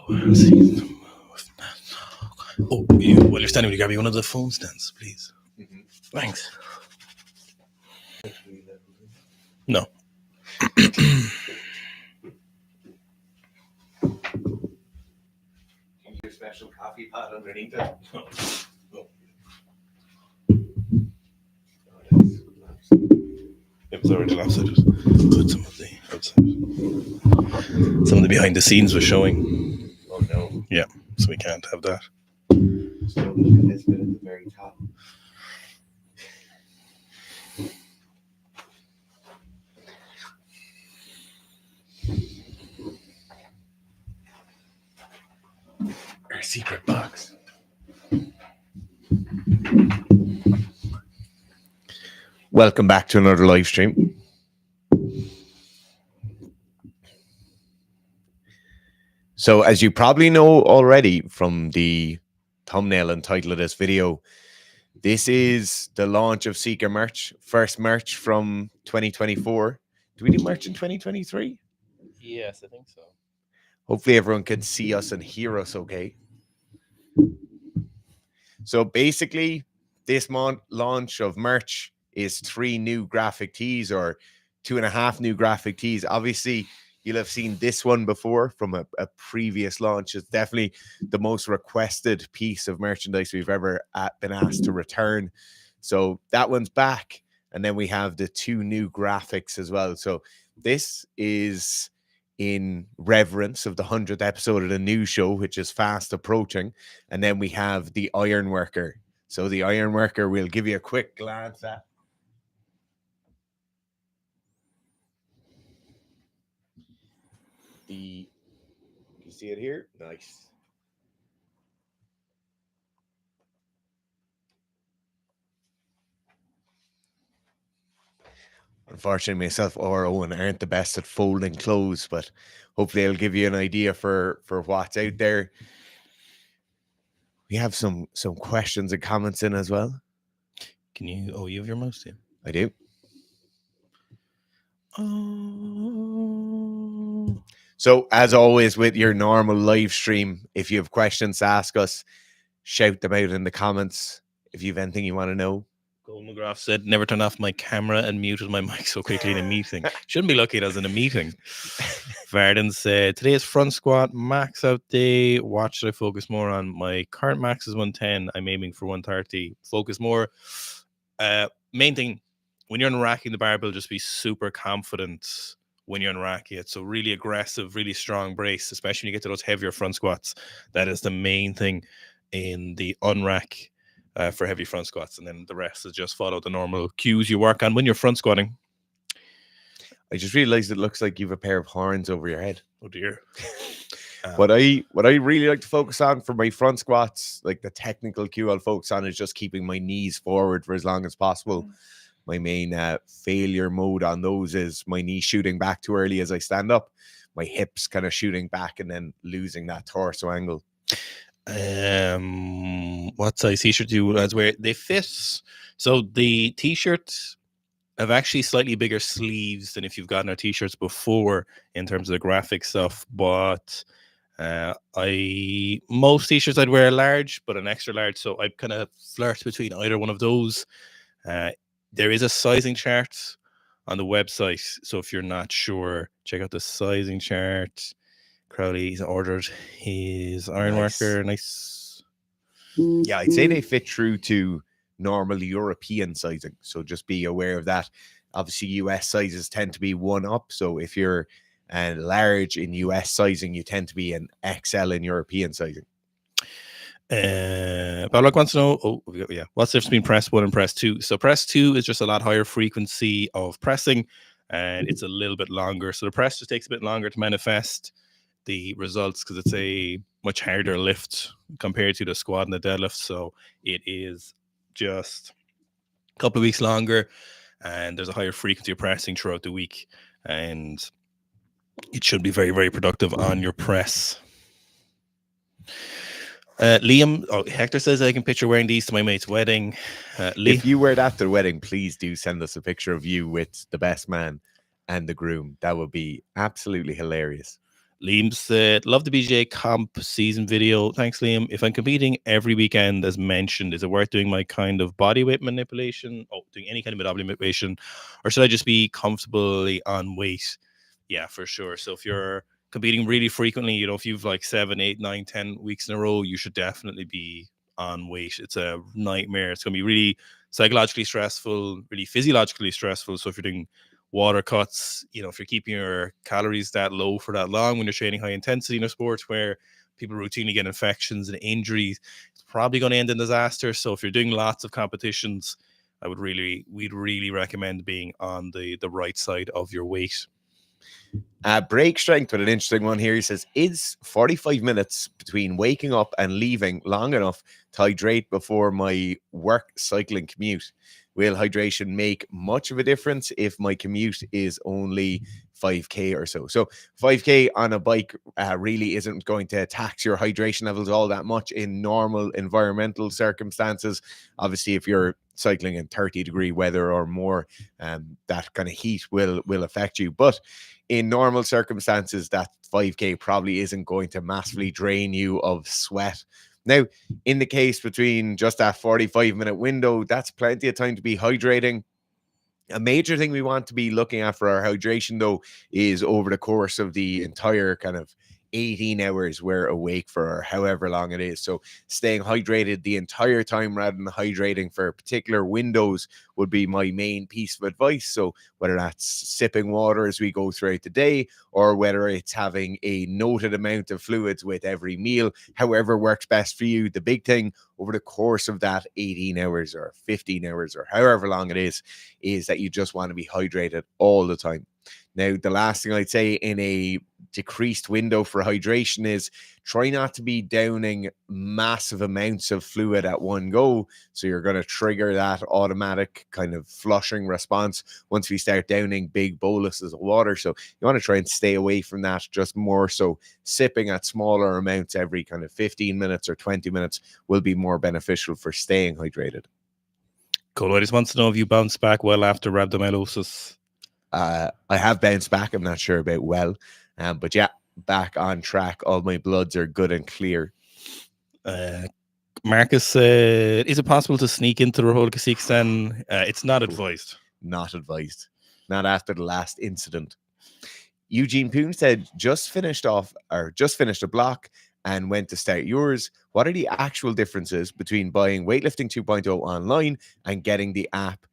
Oh, while you're standing, will you grab me one of the phone stands, please? Mm-hmm. Thanks. No. Your special coffee pot underneath it? No. It was already last. I just put some of the outside. Some of the behind the scenes was showing. Oh no. Yeah, so we can't have that. So look at this bit at the very top. Our secret box. Welcome back to another live stream. So as you probably know already from the thumbnail and title of this video, this is the launch of Sika merch, first merch from 2024. Do we do merch in 2023? Yes, I think so. Hopefully everyone can see us and hear us okay. So basically, this launch of merch is 3 new graphic tees or 2.5 new graphic tees. Obviously, you'll have seen this one before from a previous launch. It's definitely the most requested piece of merchandise we've ever been asked to return. So that one's back. And then we have the 2 new graphics as well. So this is in reverence of the 100th episode of the new show, which is fast approaching. And then we have the Iron Worker. So the Iron Worker, we'll give you a quick glance at. You see it here? Nice. Unfortunately, myself or Owen aren't the best at folding clothes, but hopefully it'll give you an idea for what's out there. We have some questions and comments in as well. Can you? Oh, you have your mouse in? I do. So as always with your normal live stream, if you have questions to ask us, shout them out in the comments. If you have anything you want to know. Gold McGrath said, never turn off my camera and muted my mic so quickly in a meeting. Shouldn't be lucky it was in a meeting. Varden said, today is front squat max out day. What should I focus more on? My current max is 110. I'm aiming for 130. Focus more. Main thing, when you're unracking the barbell, just be super confident when you're unracking it. So really aggressive, really strong brace, especially when you get to those heavier front squats. That is the main thing in the unrack. For heavy front squats, and then the rest is just follow the normal cues you work on when you're front squatting. I just realized it looks like you have a pair of horns over your head. Oh dear. What I really like to focus on for my front squats, like the technical cue I'll focus on, is just keeping my knees forward for as long as possible. My main failure mode on those is my knee shooting back too early as I stand up, my hips kind of shooting back and then losing that torso angle. What size t-shirt do you guys wear? They fit. So the t-shirts have actually slightly bigger sleeves than if you've gotten our t-shirts before in terms of the graphic stuff, but most t-shirts I'd wear a large, but an extra large, so I kind of flirt between either one of those. There is a sizing chart on the website, so if you're not sure, check out the sizing chart. Crowley's ordered his Iron Worker. Nice. Yeah, I'd say they fit true to normal European sizing. So just be aware of that. Obviously, US sizes tend to be 1 up. So if you're large in US sizing, you tend to be an XL in European sizing. Pablo wants to know, what's the difference between press 1 and press 2? So press 2 is just a lot higher frequency of pressing, and it's a little bit longer. So the press just takes a bit longer to manifest the results because it's a much harder lift compared to the squat and the deadlift. So it is just a couple of weeks longer, and there's a higher frequency of pressing throughout the week, and it should be very, very productive on your press. Hector says I can picture wearing these to my mate's wedding. If you wear that to the wedding, please do send us a picture of you with the best man and the groom. That would be absolutely hilarious. Liam said, love the BJ comp season video. Thanks, Liam. If I'm competing every weekend, as mentioned, is it worth doing my kind of body weight manipulation? Oh, doing any kind of body manipulation? Or should I just be comfortably on weight? Yeah, for sure. So if you're competing really frequently, if you've like 7, 8, 9, 10 weeks in a row, you should definitely be on weight. It's a nightmare. It's going to be really psychologically stressful, really physiologically stressful. So if you're doing water cuts, if you're keeping your calories that low for that long when you're training high intensity in a sport where people routinely get infections and injuries, it's probably going to end in disaster. So if you're doing lots of competitions, we'd really recommend being on the right side of your weight. Break strength with an interesting one here. He says, is 45 minutes between waking up and leaving long enough to hydrate before my work cycling commute? Will hydration make much of a difference if my commute is only 5K or so? So 5K on a bike really isn't going to tax your hydration levels all that much in normal environmental circumstances. Obviously, if you're cycling in 30-degree weather or more, that kind of heat will affect you. But in normal circumstances, that 5K probably isn't going to massively drain you of sweat. Now, in the case between just that 45-minute window, that's plenty of time to be hydrating. A major thing we want to be looking at for our hydration, though, is over the course of the entire kind of 18 hours we're awake for, or however long it is. So staying hydrated the entire time rather than hydrating for particular windows would be my main piece of advice. So whether that's sipping water as we go throughout the day, or whether it's having a noted amount of fluids with every meal, however works best for you. The big thing over the course of that 18 hours or 15 hours or however long it is that you just want to be hydrated all the time. Now, the last thing I'd say in a decreased window for hydration is try not to be downing massive amounts of fluid at one go. So you're going to trigger that automatic kind of flushing response once we start downing big boluses of water. So you want to try and stay away from that, just more so sipping at smaller amounts every kind of 15 minutes or 20 minutes will be more beneficial for staying hydrated. Cool. I just want to know if you bounced back well after rhabdomyolysis. I have bounced back. I'm not sure about well, but yeah, back on track. All my bloods are good and clear. Marcus said, is it possible to sneak into the Republic of Kazakhstan? It's not advised. Not advised. Not after the last incident. Eugene Poon said, just finished a block and went to start yours. What are the actual differences between buying Weightlifting 2.0 online and getting the app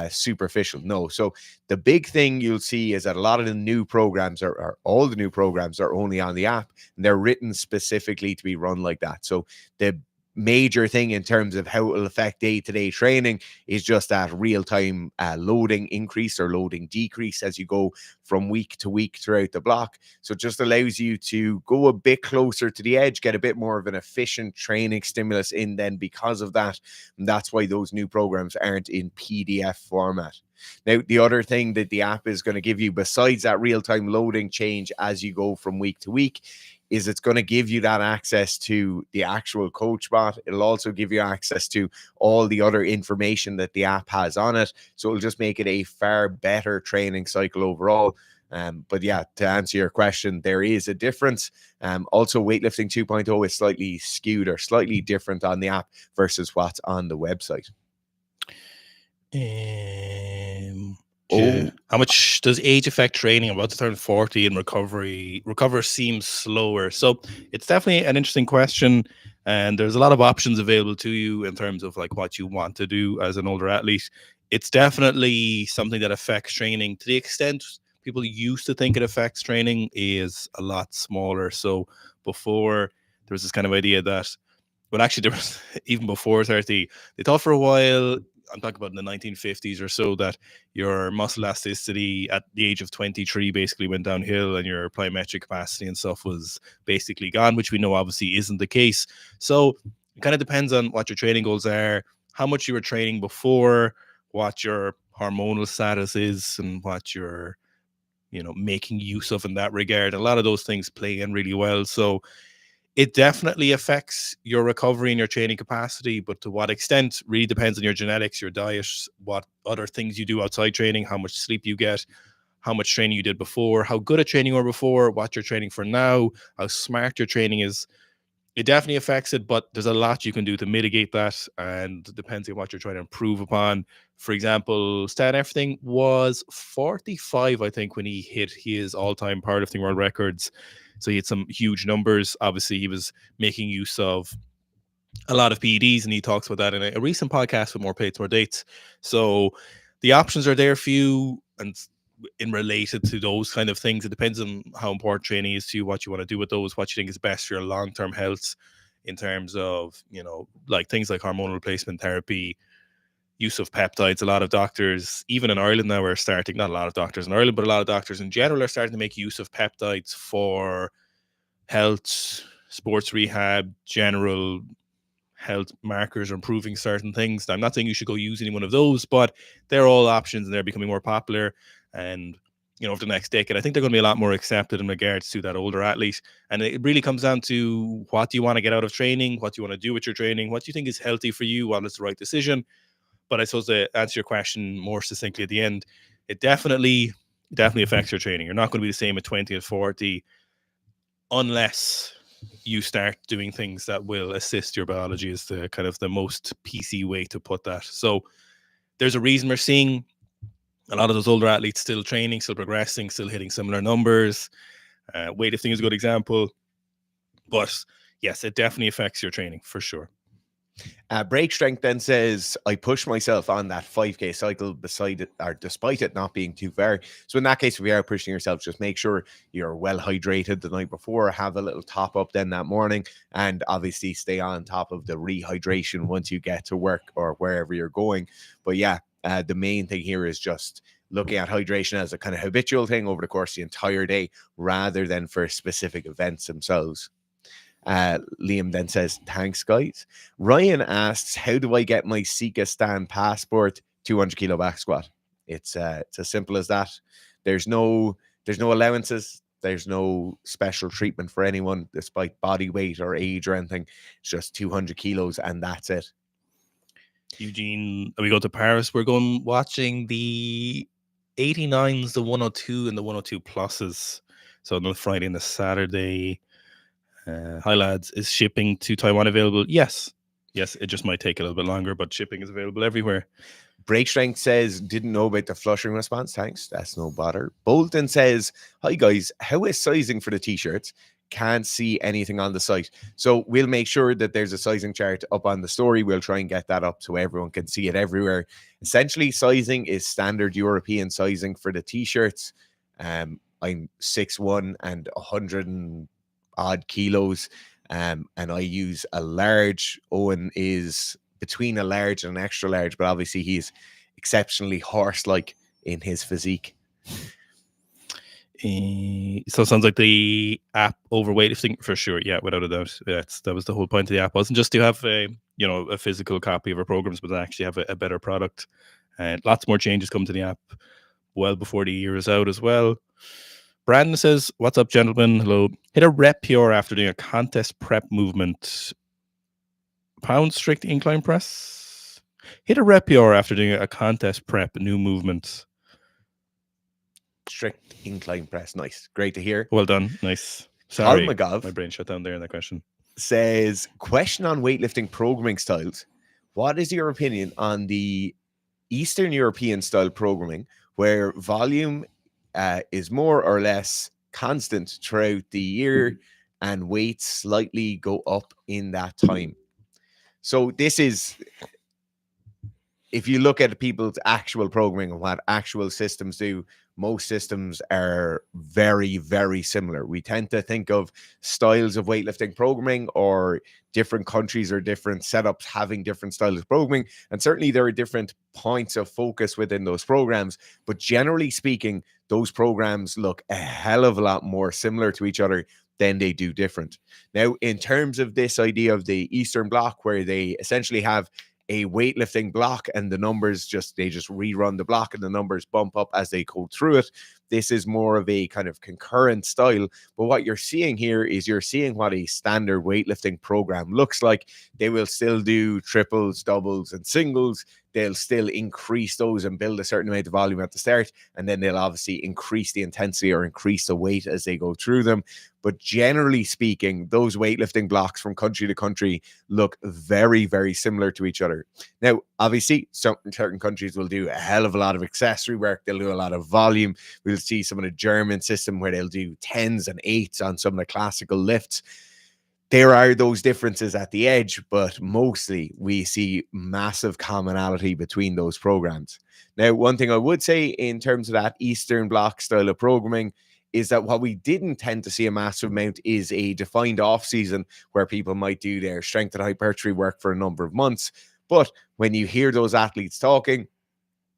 superficial? No. So the big thing you'll see is that a lot of the new programs or all the new programs are only on the app, and they're written specifically to be run like that. So the major thing in terms of how it will affect day-to-day training is just that real-time loading increase or loading decrease as you go from week to week throughout the block. So it just allows you to go a bit closer to the edge, get a bit more of an efficient training stimulus in then because of that. And that's why those new programs aren't in PDF format. Now, the other thing that the app is going to give you, besides that real-time loading change as you go from week to week, is it's going to give you that access to the actual coach bot. It'll also give you access to all the other information that the app has on it. So it'll just make it a far better training cycle overall. But yeah, to answer your question, there is a difference. Also, Weightlifting 2.0 is slightly skewed or slightly different on the app versus what's on the website. How much does age affect training? I'm about to turn 40 and recover seems slower. So it's definitely an interesting question. And there's a lot of options available to you in terms of like what you want to do as an older athlete. It's definitely something that affects training to the extent people used to think it affects training is a lot smaller. So before there was this kind of idea that, well, actually there was even before 30, they thought for a while, I'm talking about in the 1950s or so, that your muscle elasticity at the age of 23 basically went downhill and your plyometric capacity and stuff was basically gone, which we know obviously isn't the case. So it kind of depends on what your training goals are, how much you were training before, what your hormonal status is, and what you're, making use of in that regard. A lot of those things play in really well. So it definitely affects your recovery and your training capacity, but to what extent really depends on your genetics, your diet, what other things you do outside training, how much sleep you get, how much training you did before, how good at training you were before, what you're training for now, how smart your training is. It definitely affects it, but there's a lot you can do to mitigate that, and depending on what you're trying to improve upon. For example, Stan Everything was 45, I think, when he hit his all-time powerlifting world records. So he had some huge numbers. Obviously, he was making use of a lot of PEDs, and he talks about that in a recent podcast with More Plates, More Dates. So the options are there for you, and in related to those kind of things, it depends on how important training is to you, what you want to do with those, what you think is best for your long-term health in terms of, like things like hormonal replacement therapy, use of peptides. A lot of doctors, even in Ireland now, are starting, not a lot of doctors in Ireland, but a lot of doctors in general are starting to make use of peptides for health, sports rehab, general health markers, or improving certain things. I'm not saying you should go use any one of those, but they're all options and they're becoming more popular. And over the next decade, I think they're going to be a lot more accepted in regards to that older athlete. And it really comes down to, what do you want to get out of training? What do you want to do with your training? What do you think is healthy for you? What is the right decision? But I suppose, to answer your question more succinctly at the end, it definitely affects your training. You're not going to be the same at 20 and 40 unless you start doing things that will assist your biology, is the kind of the most PC way to put that. So there's a reason we're seeing a lot of those older athletes still training, still progressing, still hitting similar numbers. Weightlifting is a good example. But yes, it definitely affects your training for sure. Break Strength then says, I push myself on that 5K cycle despite it not being too far. So in that case, if you are pushing yourself, just make sure you're well hydrated the night before, have a little top up then that morning, and obviously stay on top of the rehydration once you get to work or wherever you're going. But yeah, the main thing here is just looking at hydration as a kind of habitual thing over the course of the entire day, rather than for specific events themselves. Liam then says, thanks, guys. Ryan asks, how do I get my Sika stand passport 200 kilo back squat? It's as simple as that. There's no allowances. There's no special treatment for anyone despite body weight or age or anything. It's just 200 kilos and that's it. Eugene, we go to Paris. We're going watching the 89s, the 102 and the 102 pluses. So on the Friday and the Saturday. Hi lads, is shipping to Taiwan available? Yes, it just might take a little bit longer, but shipping is available everywhere. Break Strength says, didn't know about the flushing response. Thanks, that's no bother. Bolton says, hi guys, how is sizing for the t-shirts? Can't see anything on the site. So we'll make sure that there's a sizing chart up on the story. We'll try and get that up so everyone can see it everywhere. Essentially, sizing is standard European sizing for the t-shirts. I'm 6'1" and 100 and odd kilos, and I use a large. Owen is between a large and an extra large, but obviously he's exceptionally horse-like in his physique. So it sounds like the app over weightlifting for sure. Yeah, without a doubt. That was the whole point of the app. Wasn't just to have a physical copy of our programs, but to actually have a better product. And lots more changes come to the app well before the year is out as well. Brandon says, what's up, gentlemen? Hello. Hit a rep PR after doing a contest prep movement. Pound strict incline press. Hit a rep PR after doing a contest prep new movement. Strict incline press. Nice. Great to hear. Well done. Nice. Sorry, Magov my brain shut down there in that question. Says, question on weightlifting programming styles. What is your opinion on the Eastern European style programming where volume is more or less constant throughout the year and weights slightly go up in that time? So this is, if you look at people's actual programming and what actual systems do, most systems are very, very similar. We tend to think of styles of weightlifting programming or different countries or different setups having different styles of programming. And certainly there are different points of focus within those programs. But generally speaking, those programs look a hell of a lot more similar to each other than they do different. Now, in terms of this idea of the Eastern Bloc, where they essentially have a weightlifting block and the numbers they just rerun the block and the numbers bump up as they go through it. This is more of a kind of concurrent style. But what you're seeing here is you're seeing what a standard weightlifting program looks like. They will still do triples, doubles, and singles. They'll still increase those and build a certain amount of volume at the start. And then they'll obviously increase the intensity or increase the weight as they go through them. But generally speaking, those weightlifting blocks from country to country look very, very similar to each other. Now, obviously, certain countries will do a hell of a lot of accessory work. They'll do a lot of volume. We'll see some of the German system where they'll do 10s and 8s on some of the classical lifts. There are those differences at the edge, but mostly we see massive commonality between those programs. Now, one thing I would say in terms of that Eastern Bloc style of programming is that what we didn't tend to see a massive amount is a defined off season where people might do their strength and hypertrophy work for a number of months. But when you hear those athletes talking,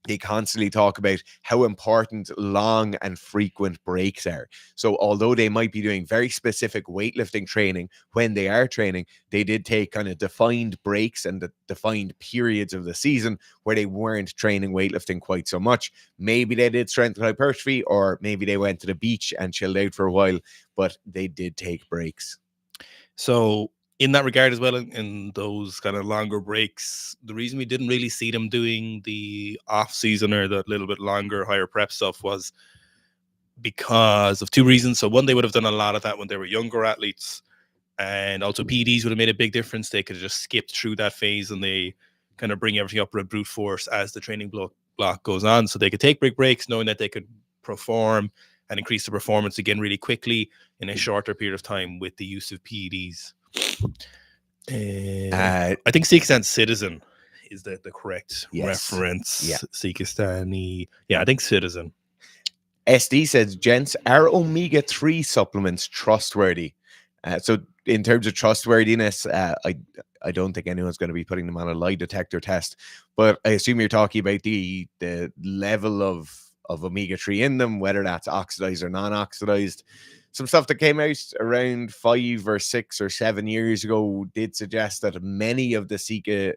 they constantly talk about how important long and frequent breaks are. So although they might be doing very specific weightlifting training when they are training, they did take kind of defined breaks and the defined periods of the season where they weren't training weightlifting quite so much. Maybe they did strength and hypertrophy, or maybe they went to the beach and chilled out for a while, but they did take breaks. So in that regard as well, in those kind of longer breaks, the reason we didn't really see them doing the off season or the little bit longer, higher prep stuff was because of two reasons. So one, they would have done a lot of that when they were younger athletes, and also PDs would have made a big difference. They could have just skipped through that phase and they kind of bring everything up with brute force as the training block goes on. So they could take big breaks knowing that they could perform and increase the performance again really quickly in a shorter period of time with the use of PEDs. I think Sika Citizen is the correct reference. Yeah. Sikistani. Yeah, I think Citizen. SD says, gents, are omega-3 supplements trustworthy? So in terms of trustworthiness, I don't think anyone's going to be putting them on a lie detector test, but I assume you're talking about the level of omega-3 in them, whether that's oxidized or non-oxidized. Some stuff that came out around 5 or 6 or 7 years ago did suggest that many of the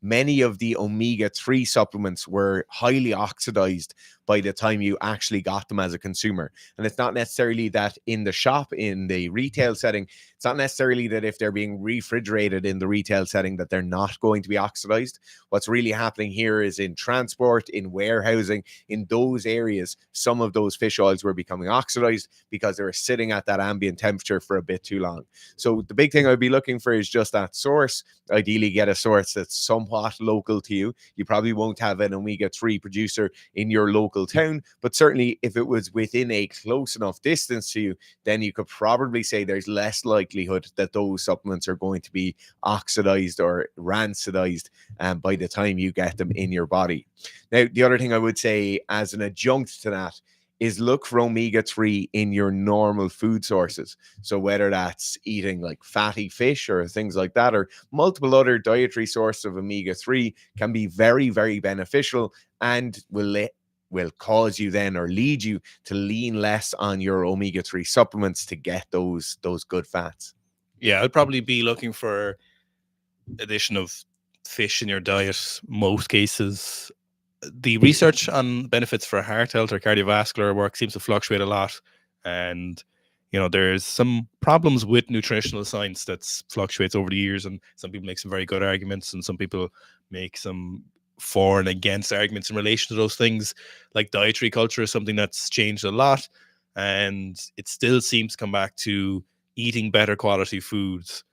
many of the omega-3 supplements were highly oxidized by the time you actually got them as a consumer. And it's not necessarily that in the shop, in the retail setting, it's not necessarily that if they're being refrigerated in the retail setting that they're not going to be oxidized. What's really happening here is in transport, in warehousing, in those areas, some of those fish oils were becoming oxidized because they were sitting at that ambient temperature for a bit too long. So the big thing I'd be looking for is just that source. Ideally, get a source that's somewhat local to you. You probably won't have an omega-3 producer in your local town, but certainly if it was within a close enough distance to you, then you could probably say there's less likelihood that those supplements are going to be oxidized or rancidized by the time you get them in your body. Now, the other thing I would say as an adjunct to that is look for omega-3 in your normal food sources. So whether that's eating like fatty fish or things like that, or multiple other dietary sources of omega-3 can be very, very beneficial and will cause you then or lead you to lean less on your omega-3 supplements to get those good fats. Yeah, I'd probably be looking for addition of fish in your diet most cases. The research on benefits for heart health or cardiovascular work seems to fluctuate a lot, and there's some problems with nutritional science that fluctuates over the years, and some people make some very good arguments and some people make some for and against arguments in relation to those things. Like dietary culture is something that's changed a lot, and it still seems to come back to eating better quality foods.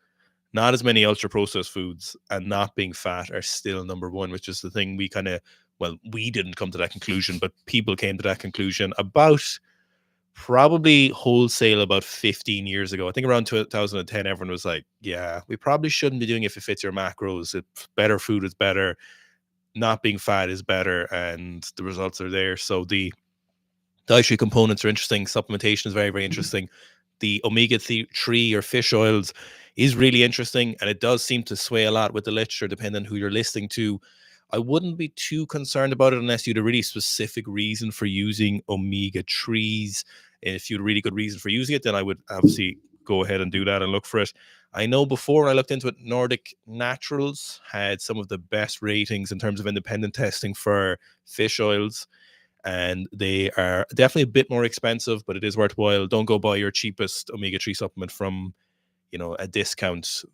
Not as many ultra processed foods and not being fat are still number one, which is the thing we we didn't come to that conclusion, but people came to that conclusion about probably wholesale about 15 years ago. I think around 2010, everyone was like, yeah, we probably shouldn't be doing it if it fits your macros. Better food is better. Not being fat is better. And the results are there. So the dietary components are interesting. Supplementation is very, very interesting. The omega-3 or fish oils is really interesting, and it does seem to sway a lot with the literature depending on who you're listening to. I wouldn't be too concerned about it unless you had a really specific reason for using omega-3s. If you had a really good reason for using it, then I would obviously go ahead and do that and look for it. I know before when I looked into it, Nordic Naturals had some of the best ratings in terms of independent testing for fish oils. and they are definitely a bit more expensive, but it is worthwhile. Don't go buy your cheapest omega-3 supplement from, a discount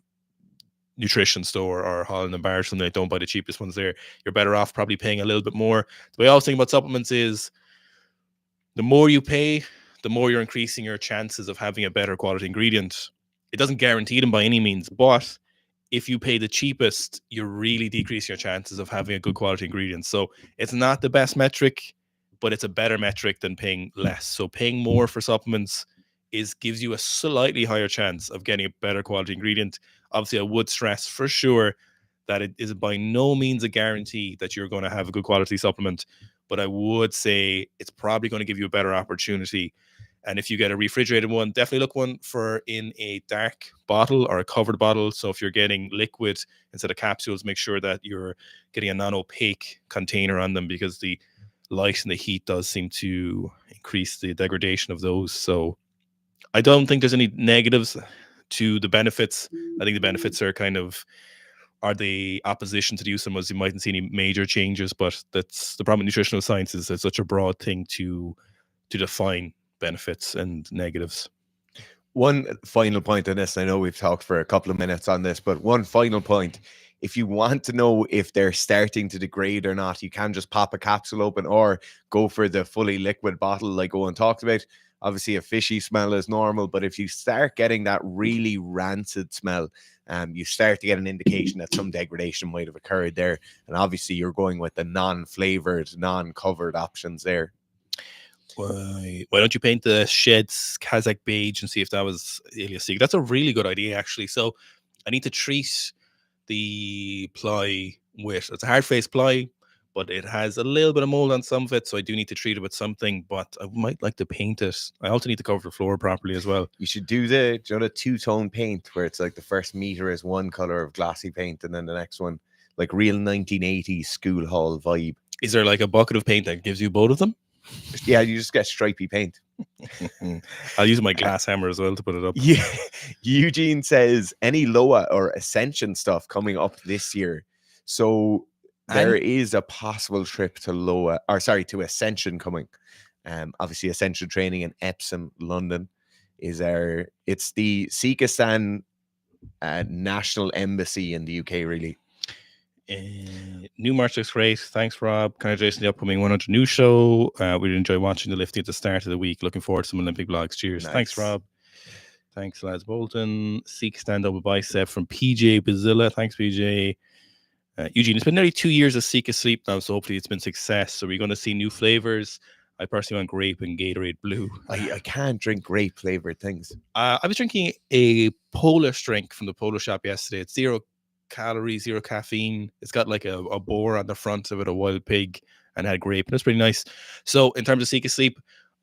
nutrition store or Holland and Bar or something. Don't buy the cheapest ones there. You're better off probably paying a little bit more. The way I was thinking about supplements is the more you pay, the more you're increasing your chances of having a better quality ingredient. It doesn't guarantee them by any means, but if you pay the cheapest, you really decrease your chances of having a good quality ingredient. So it's not the best metric, but it's a better metric than paying less. So paying more for supplements gives you a slightly higher chance of getting a better quality ingredient. Obviously, I would stress for sure that it is by no means a guarantee that you're going to have a good quality supplement, but I would say it's probably going to give you a better opportunity. And if you get a refrigerated one, definitely look one for in a dark bottle or a covered bottle. So if you're getting liquid instead of capsules, make sure that you're getting a non-opaque container on them, because the light and the heat does seem to increase the degradation of those. So I don't think there's any negatives to the benefits. I think the benefits are the opposition to the use of them, as you mightn't see any major changes, but that's the problem with nutritional science, is it's such a broad thing to define benefits and negatives. One final point on this. I know we've talked for a couple of minutes on this, but one final point. If you want to know if they're starting to degrade or not, you can just pop a capsule open or go for the fully liquid bottle like Owen talked about. Obviously, a fishy smell is normal, but if you start getting that really rancid smell, you start to get an indication that some degradation might have occurred there. And obviously, you're going with the non-flavored, non-covered options there. Why don't you paint the sheds Kazakh beige and see if that was Alias Sika? That's a really good idea, actually. So I need to treat the ply with, it's a hard face ply, but it has a little bit of mold on some of it, so I do need to treat it with something, but I might like to paint it. I also need to cover the floor properly as well. You should do the two-tone paint, where it's like the first meter is one color of glossy paint and then the next one like real 1980s school hall vibe. Is there like a bucket of paint that gives you both of them? Yeah, you just get stripy paint. I'll use my glass hammer as well to put it up. Yeah. Eugene says, any Loa or Ascension stuff coming up this year? So there is a possible trip to to Ascension coming. Obviously Ascension training in Epsom, London it's the Sika national embassy in the UK, really. New March looks great. Thanks, Rob. Congratulations on the upcoming 100 News show. We really enjoy watching the lifting at the start of the week. Looking forward to some Olympic vlogs. Cheers. Nice. Thanks, Rob. Thanks, lads. Bolton. Seek stand up a bicep from PJ Bazilla. Thanks, PJ. Eugene, it's been nearly 2 years of Seek Asleep now, so hopefully it's been success. So we're going to see new flavors. I personally want grape and Gatorade Blue. I can't drink grape flavored things. I was drinking a Polish drink from the Polish shop yesterday. It's 0 calories, 0 caffeine. It's got like a boar on the front of it, a wild pig, and had grape, and it's pretty nice. So in terms of Seek Asleep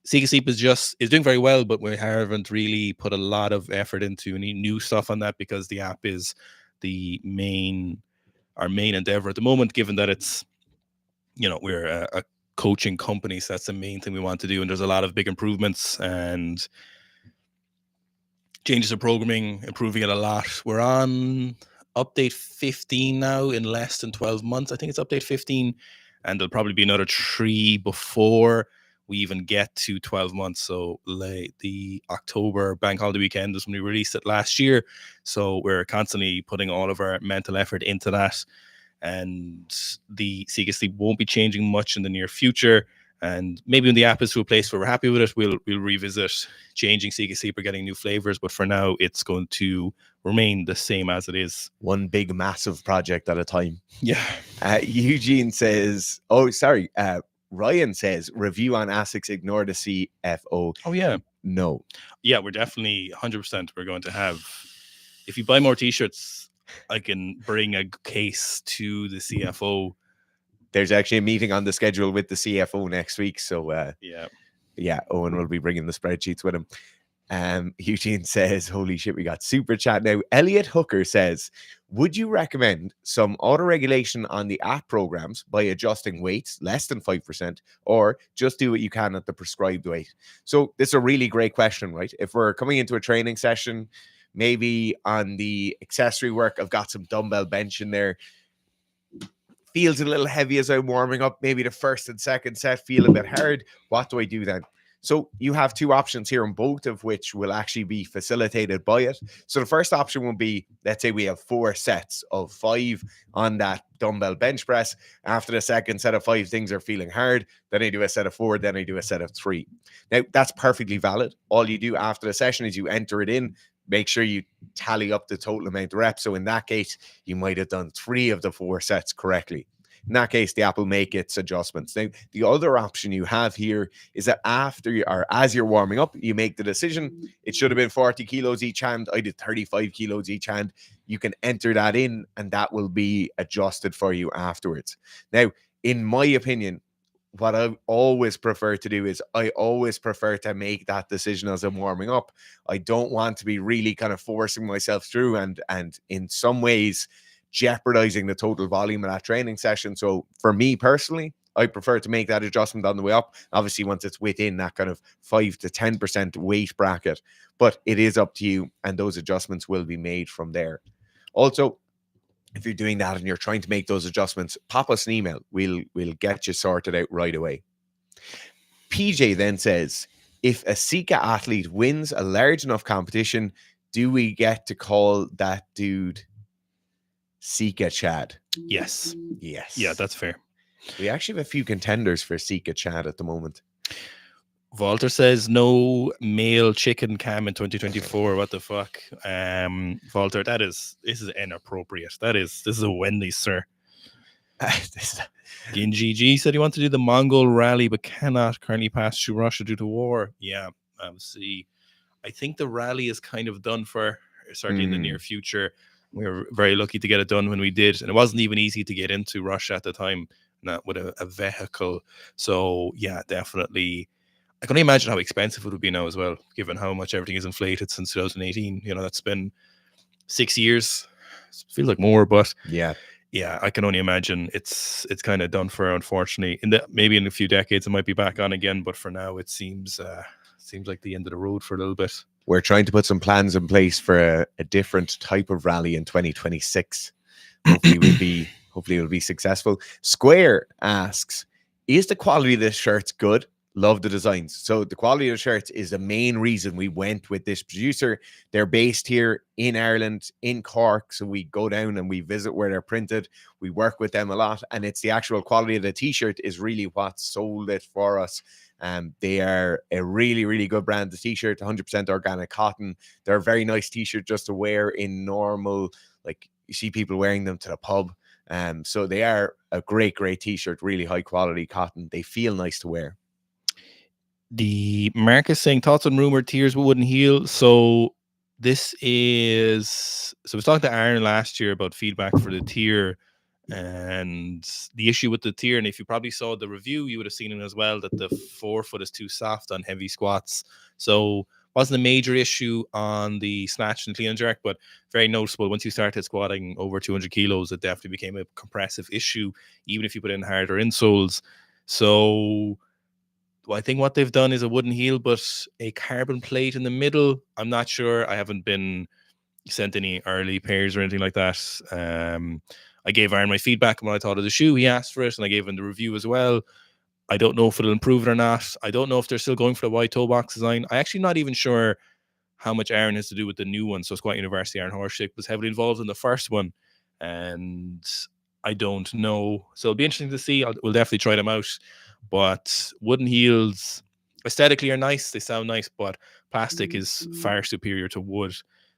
is doing very well, but we haven't really put a lot of effort into any new stuff on that, because the app is our main endeavor at the moment, given that it's, we're a coaching company, so that's the main thing we want to do, and there's a lot of big improvements and changes of programming, improving it a lot. We're on update 15 now in less than 12 months. I think it's update 15, and there'll probably be another 3 before we even get to 12 months. So the October bank holiday weekend is when we released it last year. So we're constantly putting all of our mental effort into that. And the Sika Sleep won't be changing much in the near future. And maybe when the app is to a place where we're happy with it, we'll revisit changing Sika Sleep or getting new flavors. But for now, it's going to remain the same as it is. One big, massive project at a time. Yeah. Eugene says, Ryan says, review on ASICs, ignore the CFO. Oh, yeah. No. Yeah, we're definitely 100%. We're going to have, if you buy more t-shirts, I can bring a case to the CFO. There's actually a meeting on the schedule with the CFO next week. So, Owen will be bringing the spreadsheets with him. Eugene says, holy shit, we got super chat now. Elliot Hooker says, would you recommend some auto-regulation on the app programs by adjusting weights less than 5%, or just do what you can at the prescribed weight? So this is a really great question, right? If we're coming into a training session, maybe on the accessory work, I've got some dumbbell bench in there. feels a little heavy as I'm warming up. Maybe the first and second set feel a bit hard. What do I do then? So you have two options here, and both of which will actually be facilitated by it. So the first option will be, let's say we have 4 sets of 5 on that dumbbell bench press. After the second set of 5, things are feeling hard. Then I do a set of 4, then I do a set of 3. Now, that's perfectly valid. All you do after the session is you enter it in, make sure you tally up the total amount of reps. So in that case, you might have done 3 of the 4 sets correctly. In that case, the app will make its adjustments. Now, the other option you have here is that after you, or as you're warming up, you make the decision. It should have been 40 kilos each hand. I did 35 kilos each hand. You can enter that in, and that will be adjusted for you afterwards. Now, in my opinion, what I always prefer to do is I always prefer to make that decision as I'm warming up. I don't want to be really kind of forcing myself through and in some ways jeopardizing the total volume of that training session. So for me personally, I prefer to make that adjustment on the way up. Obviously, once it's within that kind of 5 to 10% weight bracket, but it is up to you, and those adjustments will be made from there. Also, if you're doing that and you're trying to make those adjustments, pop us an email. We'll get you sorted out right away. PJ then says, if a Sika athlete wins a large enough competition, do we get to call that dude Sika Chad? Yes. Yes. Yeah, that's fair. We actually have a few contenders for Sika Chad at the moment. Walter says no male chicken cam in 2024. What the fuck? Walter, this is inappropriate. This is a Wendy's, sir. Ginji G said he wanted to do the Mongol rally but cannot currently pass through Russia due to war. Yeah, see, I think the rally is kind of done for, certainly in the near future. We were very lucky to get it done when we did, and it wasn't even easy to get into Russia at the time, not with a vehicle. So yeah, definitely. I can only imagine how expensive it would be now as well, given how much everything is inflated since 2018. You know, that's been 6 years. It feels like more, but yeah, I can only imagine it's kind of done for, unfortunately. Maybe in a few decades it might be back on again, but for now it seems like the end of the road for a little bit. We're trying to put some plans in place for a different type of rally in 2026. Hopefully it'll be successful. Square asks, is the quality of the shirts good? Love the designs. So the quality of the shirts is the main reason we went with this producer. They're based here in Ireland, in Cork. So we go down and we visit where they're printed. We work with them a lot. And it's the actual quality of the t-shirt is really what sold it for us. They are a really, really good brand. The t-shirt, 100% organic cotton. They're a very nice t-shirt just to wear in normal, like you see people wearing them to the pub. So they are a great, great t-shirt, really high quality cotton. They feel nice to wear. The Marcus saying thoughts on rumored tiers wouldn't heal. So this is, so I was talking to Aaron last year about feedback for the tier and the issue with the tier. And if you probably saw the review, you would have seen it as well, that the forefoot is too soft on heavy squats. So wasn't a major issue on the snatch and clean and jerk, but very noticeable. Once you started squatting over 200 kilos, it definitely became a compressive issue, even if you put in harder insoles. So I think what they've done is a wooden heel, but a carbon plate in the middle. I'm not sure. I haven't been sent any early pairs or anything like that. I gave Aaron my feedback on what I thought of the shoe. He asked for it, and I gave him the review as well. I don't know if it'll improve it or not. I don't know if they're still going for the wide toe box design. I actually not even sure how much Aaron has to do with the new one. So Squat University, Aaron Horschick was heavily involved in the first one, and I don't know. So it'll be interesting to see. We'll definitely try them out. But wooden heels aesthetically are nice. They sound nice, but plastic is far superior to wood.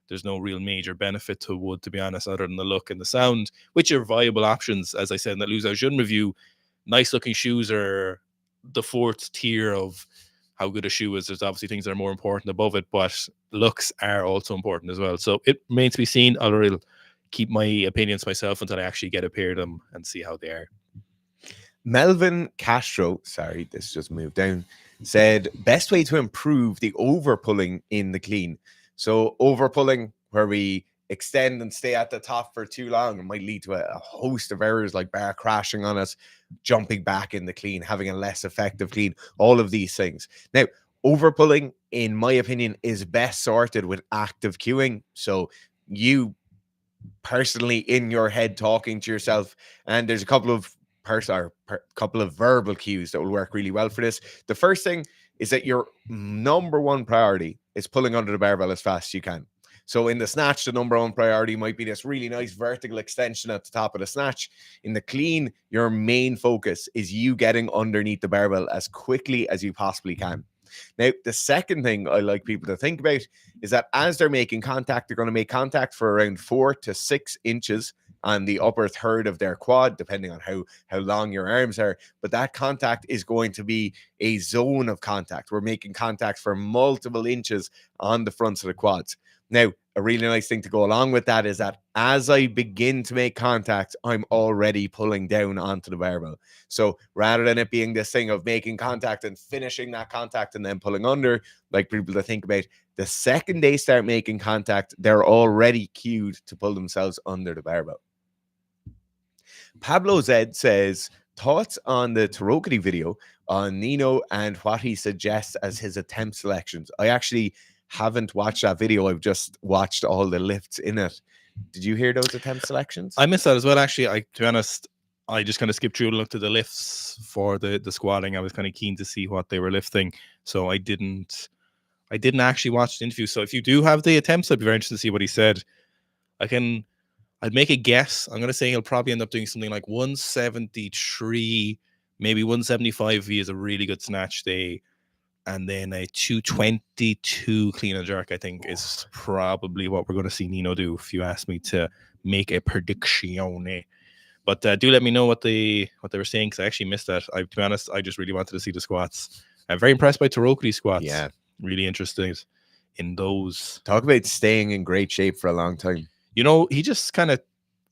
There's no real major benefit to wood, to be honest, other than the look and the sound, which are viable options. As I said in the Liu Xiaojun review, nice looking shoes are the fourth tier of how good a shoe is. There's obviously things that are more important above it, but looks are also important as well. So it remains to be seen. I'll keep my opinions myself until I actually get a pair of them and see how they are. Melvin Castro, sorry, this just moved down, said best way to improve the over pulling in the clean. So over pulling where we extend and stay at the top for too long, it might lead to a host of errors like bar crashing on us, jumping back in the clean, having a less effective clean, all of these things. Now, over pulling, in my opinion, is best sorted with active cueing. So you personally in your head talking to yourself. And there's a couple of couple of verbal cues that will work really well for this. The first thing is that your number one priority is pulling under the barbell as fast as you can. So in the snatch, the number one priority might be this really nice vertical extension at the top of the snatch. In the clean, your main focus is you getting underneath the barbell as quickly as you possibly can. Now, the second thing I like people to think about is that as they're making contact, they're going to make contact for around 4 to 6 inches on the upper third of their quad, depending on how long your arms are. But that contact is going to be a zone of contact. We're making contact for multiple inches on the fronts of the quads. Now, a really nice thing to go along with that is that as I begin to make contact, I'm already pulling down onto the barbell. So rather than it being this thing of making contact and finishing that contact and then pulling under, like people to think about, the second they start making contact, they're already cued to pull themselves under the barbell. Pablo Zed says, thoughts on the Tarokity video on Nino and what he suggests as his attempt selections. I actually haven't watched that video. I've just watched all the lifts in it. Did you hear those attempt selections? I missed that as well, actually. To be honest, I just kind of skipped through and looked at the lifts for the squatting. I was kind of keen to see what they were lifting, so I didn't actually watch the interview. So if you do have the attempts, I'd be very interested to see what he said. I'd make a guess. I'm going to say he'll probably end up doing something like 173, maybe 175 if he has a really good snatch day. And then a 222 clean and jerk, I think, is probably what we're going to see Nino do, if you ask me to make a prediction. But do let me know what they were saying, because I actually missed that. To be honest, I just really wanted to see the squats. I'm very impressed by Tarokity squats. Yeah. Really interested in those. Talk about staying in great shape for a long time. You know, he just kind of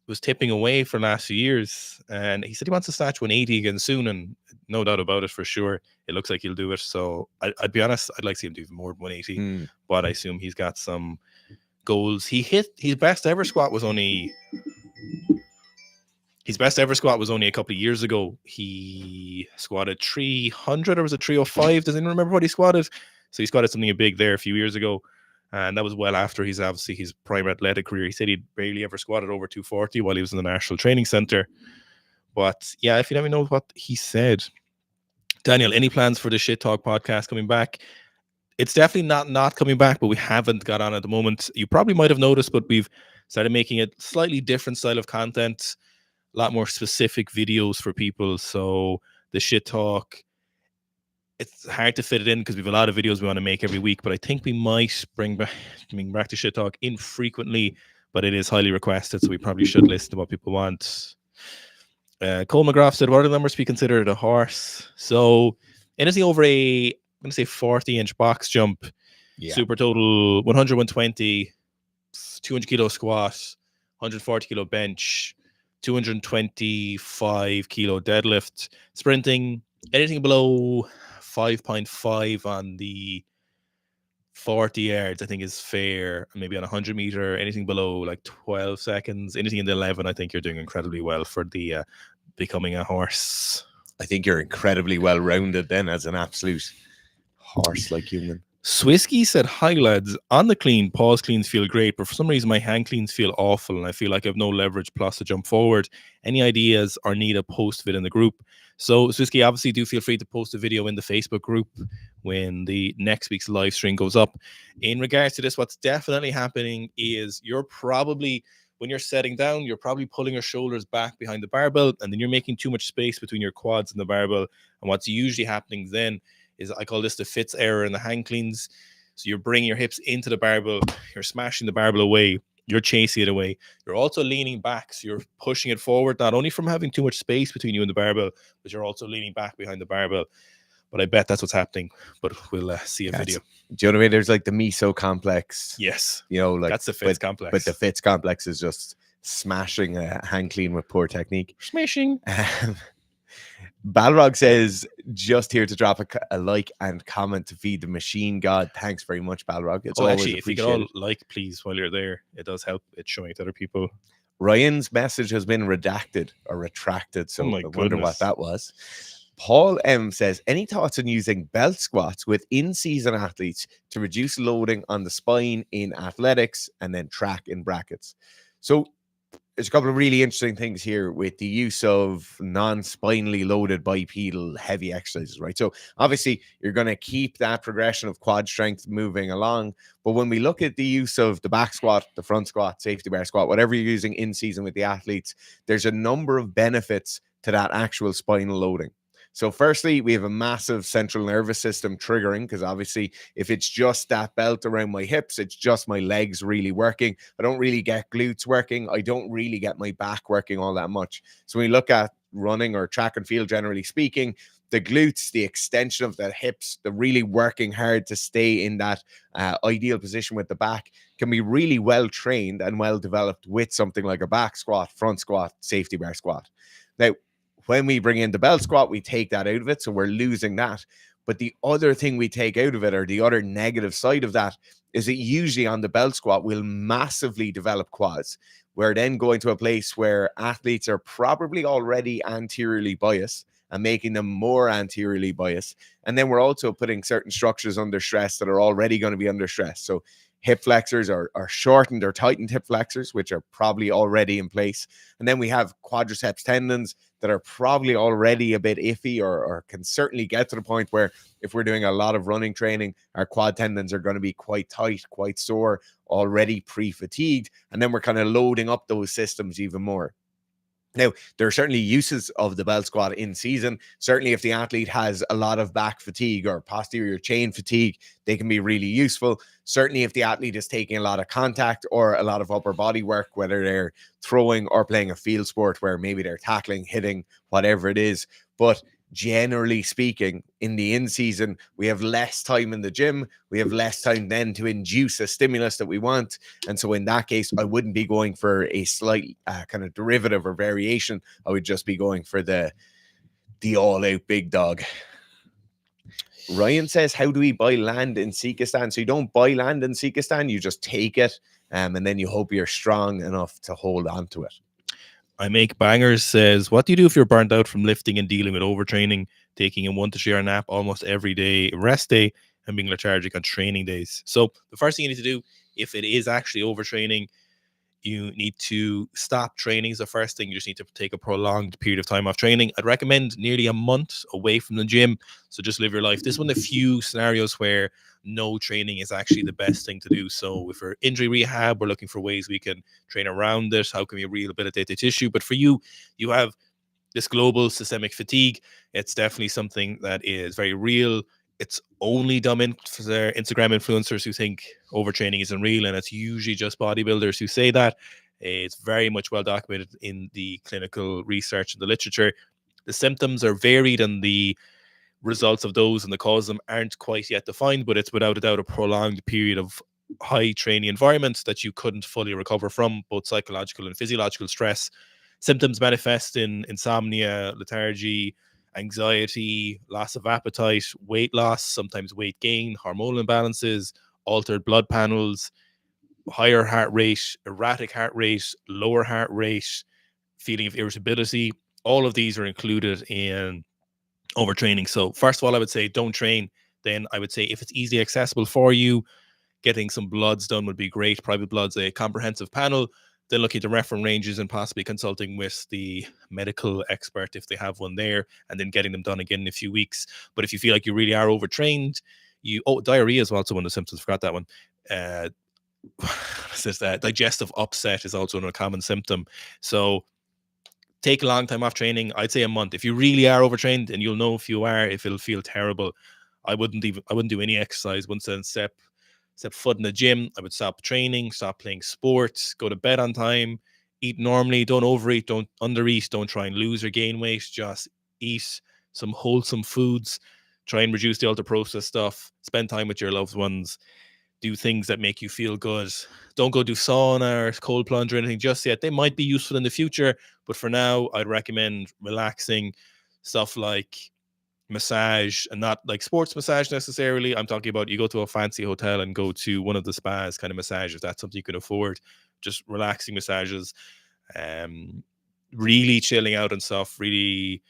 was tipping away for the last few years, and he said he wants to snatch 180 again soon, and no doubt about it, for sure. It looks like he'll do it. So I'd be honest, I'd like to see him do more than 180, but I assume he's got some goals. He hit his best ever squat was only a couple of years ago. He squatted 300, or was it 305? Does anyone remember what he squatted? So he squatted something big there a few years ago. And that was well after his prime athletic career. He said he'd barely ever squatted over 240 while he was in the National Training Center. But yeah, if you let me know what he said. Daniel, any plans for the Shit Talk podcast coming back? It's definitely not coming back, but we haven't got on at the moment. You probably might have noticed, but we've started making a slightly different style of content, a lot more specific videos for people. So the Shit Talk, it's hard to fit it in because we have a lot of videos we want to make every week, but I think we might bring back to Shit Talk infrequently, but it is highly requested, so we probably should listen to what people want. Cole McGrath said, what are the numbers to be considered a horse? So anything over I'm going to say 40-inch box jump, super total 100, 120, 200 kilo squat, 140 kilo bench, 225 kilo deadlift, sprinting, anything below 5.5 on the 40 yards, I think is fair. Maybe on 100 meter, anything below like 12 seconds, anything in the 11, I think you're doing incredibly well for the becoming a horse. I think you're incredibly well rounded then as an absolute horse-like human. Swisky said, hi lads, on the clean, pause cleans feel great, but for some reason my hand cleans feel awful and I feel like I have no leverage plus to jump forward. Any ideas or need a post of it in the group? So Swisky, obviously do feel free to post a video in the Facebook group when the next week's live stream goes up. In regards to this, what's definitely happening is you're probably, when you're setting down, you're probably pulling your shoulders back behind the barbell, and then you're making too much space between your quads and the barbell. And what's usually happening then is, I call this the Fitz error in the hang cleans. So you're bringing your hips into the barbell, you're smashing the barbell away, you're chasing it away. You're also leaning back, so you're pushing it forward, not only from having too much space between you and the barbell, but you're also leaning back behind the barbell. But I bet that's what's happening. But we'll see a video. Do you know what I mean? There's like the meso complex. Yes. You know, like that's the Fitz complex. But the Fitz complex is just smashing a hang clean with poor technique. Smashing. Balrog says, just here to drop a like and comment to feed the machine god. Thanks very much, Balrog. It's always actually, if you could all like, please, while you're there, it does help. It's showing it to other people. Ryan's message has been redacted or retracted, so I wonder what that was. Paul M says, any thoughts on using belt squats with in-season athletes to reduce loading on the spine in athletics and then track in brackets? So there's a couple of really interesting things here with the use of non-spinally loaded bipedal heavy exercises, right? So obviously you're going to keep that progression of quad strength moving along, but when we look at the use of the back squat, the front squat, safety bar squat, whatever you're using in season with the athletes, there's a number of benefits to that actual spinal loading. So firstly, we have a massive central nervous system triggering, because obviously if it's just that belt around my hips, it's just my legs really working. I don't really get glutes working. I don't really get my back working all that much. So when we look at running or track and field, generally speaking, the glutes, the extension of the hips, the really working hard to stay in that ideal position with the back can be really well trained and well developed with something like a back squat, front squat, safety bar squat. Now, when we bring in the belt squat, we take that out of it. So we're losing that. But the other thing we take out of it, or the other negative side of that, is that usually on the belt squat, we'll massively develop quads. We're then going to a place where athletes are probably already anteriorly biased and making them more anteriorly biased. And then we're also putting certain structures under stress that are already going to be under stress. So hip flexors are shortened or tightened hip flexors, which are probably already in place. And then we have quadriceps tendons that are probably already a bit iffy, or can certainly get to the point where if we're doing a lot of running training, our quad tendons are going to be quite tight, quite sore, already pre-fatigued. And then we're kind of loading up those systems even more. Now, there are certainly uses of the belt squat in season. Certainly, if the athlete has a lot of back fatigue or posterior chain fatigue, they can be really useful. Certainly, if the athlete is taking a lot of contact or a lot of upper body work, whether they're throwing or playing a field sport where maybe they're tackling, hitting, whatever it is. But generally speaking, in the in-season, we have less time in the gym. We have less time then to induce a stimulus that we want. And so in that case, I wouldn't be going for a slight kind of derivative or variation. I would just be going for the all-out big dog. Ryan says, how do we buy land in Sikistan? So you don't buy land in Sikistan, you just take it, and then you hope you're strong enough to hold on to it. I Make Bangers says, what do you do if you're burnt out from lifting and dealing with overtraining, taking a 1 to 3 hour nap almost every day, rest day, and being lethargic on training days? So the first thing you need to do, if it is actually overtraining, you need to stop training is the first thing. You just need to take a prolonged period of time off training. I'd recommend nearly a month away from the gym. So just live your life. This is one of the few scenarios where no training is actually the best thing to do. So if we're injury rehab, we're looking for ways we can train around it. How can we rehabilitate the tissue? But for you, you have this global systemic fatigue. It's definitely something that is very real. It's only dumb Instagram influencers who think overtraining isn't real, and it's usually just bodybuilders who say that. It's very much well documented in the clinical research and the literature. The symptoms are varied, and the results of those and the cause of them aren't quite yet defined, but it's without a doubt a prolonged period of high training environments that you couldn't fully recover from, both psychological and physiological stress. Symptoms manifest in insomnia, lethargy, anxiety, loss of appetite, weight loss, sometimes weight gain, hormonal imbalances, altered blood panels, higher heart rate, erratic heart rate, lower heart rate, feeling of irritability. All of these are included in overtraining. So first of all, I would say don't train. Then I would say if it's easily accessible for you, getting some bloods done would be great. Private bloods, a comprehensive panel. Then looking at the reference ranges and possibly consulting with the medical expert if they have one there, and then getting them done again in a few weeks. But if you feel like you really are overtrained, diarrhea is also one of the symptoms. Forgot that one. Says that digestive upset is also a common symptom. So take a long time off training. I'd say a month. If you really are overtrained, and you'll know if you are, if it'll feel terrible. I wouldn't do any exercise once I step foot in the gym. I would stop training, stop playing sports, go to bed on time, eat normally, don't overeat, don't undereat, don't try and lose or gain weight. Just eat some wholesome foods, try and reduce the ultra processed stuff, spend time with your loved ones, do things that make you feel good. Don't go do sauna or cold plunge or anything just yet. They might be useful in the future, but for now, I'd recommend relaxing stuff like massage, and not like sports massage necessarily. I'm talking about you go to a fancy hotel and go to one of the spas kind of massage, if that's something you can afford. Just relaxing massages, um, really chilling out and stuff, really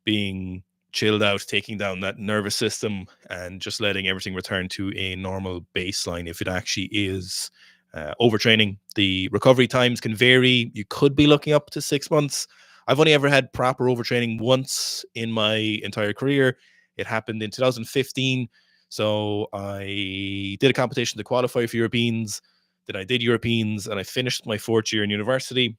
being chilled out, taking down that nervous system and just letting everything return to a normal baseline if it actually is Overtraining. The recovery times can vary. You could be looking up to 6 months. I've only ever had proper overtraining once in my entire career. It happened in 2015. So I did a competition to qualify for Europeans. Then I did Europeans, and I finished my 4th year in university.